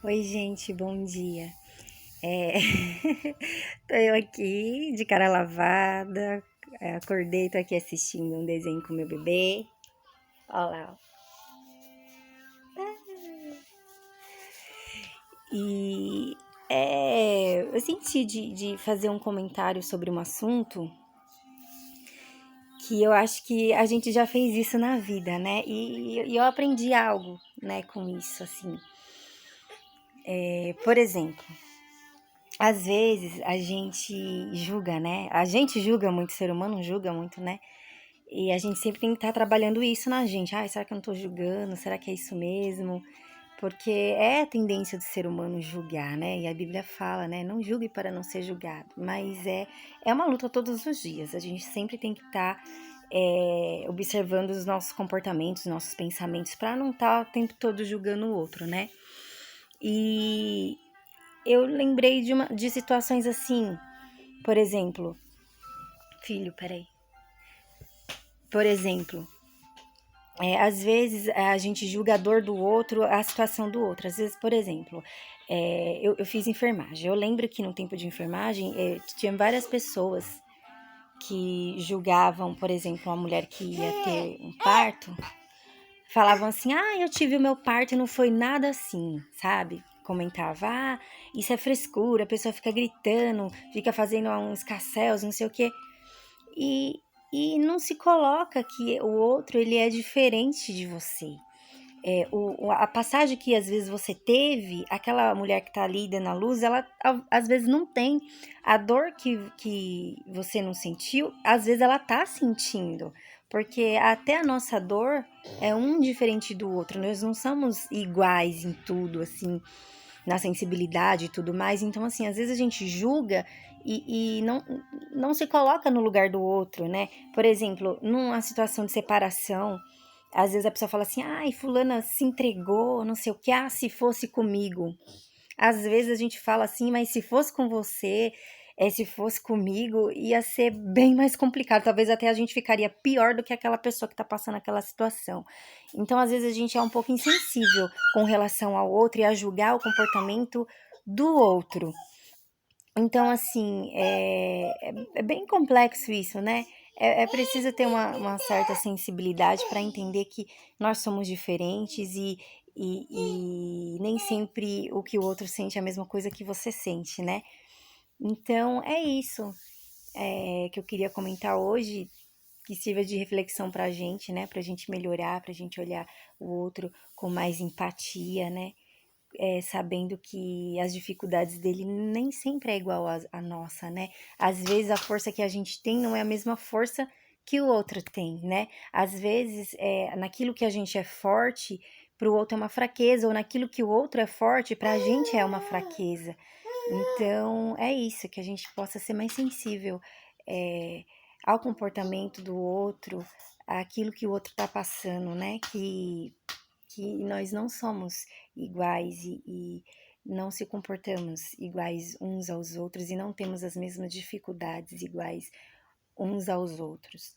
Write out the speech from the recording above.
Oi, gente, bom dia. É... tô eu aqui, de cara lavada, acordei, tô aqui assistindo um desenho com meu bebê. Olha lá. E eu senti de fazer um comentário sobre um assunto que eu acho que a gente já fez isso na vida, né? E eu aprendi algo, né, com isso, assim. Por exemplo, às vezes a gente julga, né? A gente julga muito, o ser humano julga muito, né? E a gente sempre tem que estar trabalhando isso na gente. Ai, será que eu não tô julgando? Será que é isso mesmo? Porque é a tendência do ser humano julgar, né? E a Bíblia fala, né? Não julgue para não ser julgado. Mas é uma luta todos os dias. A gente sempre tem que estar observando os nossos comportamentos, nossos pensamentos, para não estar o tempo todo julgando o outro, né? E eu lembrei de situações assim, por exemplo, filho, peraí. Por exemplo, às vezes a gente julga a dor do outro, a situação do outro. Às vezes, por exemplo, eu fiz enfermagem. Eu lembro que no tempo de enfermagem tinha várias pessoas que julgavam, por exemplo, uma mulher que ia ter um parto, falavam assim: ah, eu tive o meu parto e não foi nada assim, sabe? Comentava, ah, isso é frescura, a pessoa fica gritando, fica fazendo uns escarcéus, não sei o quê. E, e não se coloca que o outro ele é diferente de você. A passagem que às vezes você teve, aquela mulher que tá ali dando a luz, ela às vezes não tem a dor que você não sentiu, às vezes ela tá sentindo, porque até a nossa dor é um diferente do outro, nós não somos iguais em tudo, assim, na sensibilidade e tudo mais. Então, assim, às vezes a gente julga e não se coloca no lugar do outro, né? Por exemplo, numa situação de separação, às vezes a pessoa fala assim, ai, fulana se entregou, não sei o que, ah, se fosse comigo. Às vezes a gente fala assim, mas se fosse com você, se fosse comigo, ia ser bem mais complicado. Talvez até a gente ficaria pior do que aquela pessoa que tá passando aquela situação. Então, às vezes a gente é um pouco insensível com relação ao outro e a julgar o comportamento do outro. Então, assim, é bem complexo isso, né? É preciso ter uma certa sensibilidade para entender que nós somos diferentes e nem sempre o que o outro sente é a mesma coisa que você sente, né? Então, é isso que eu queria comentar hoje, que sirva de reflexão para a gente, né? Para a gente melhorar, para a gente olhar o outro com mais empatia, né? Sabendo que as dificuldades dele nem sempre é igual à nossa, né? Às vezes a força que a gente tem não é a mesma força que o outro tem, né? Às vezes, naquilo que a gente é forte, para o outro é uma fraqueza, ou naquilo que o outro é forte, para a gente é uma fraqueza. Então, é isso, que a gente possa ser mais sensível é, ao comportamento do outro, àquilo que o outro está passando, né? Que nós não somos iguais e não se comportamos iguais uns aos outros e não temos as mesmas dificuldades iguais uns aos outros.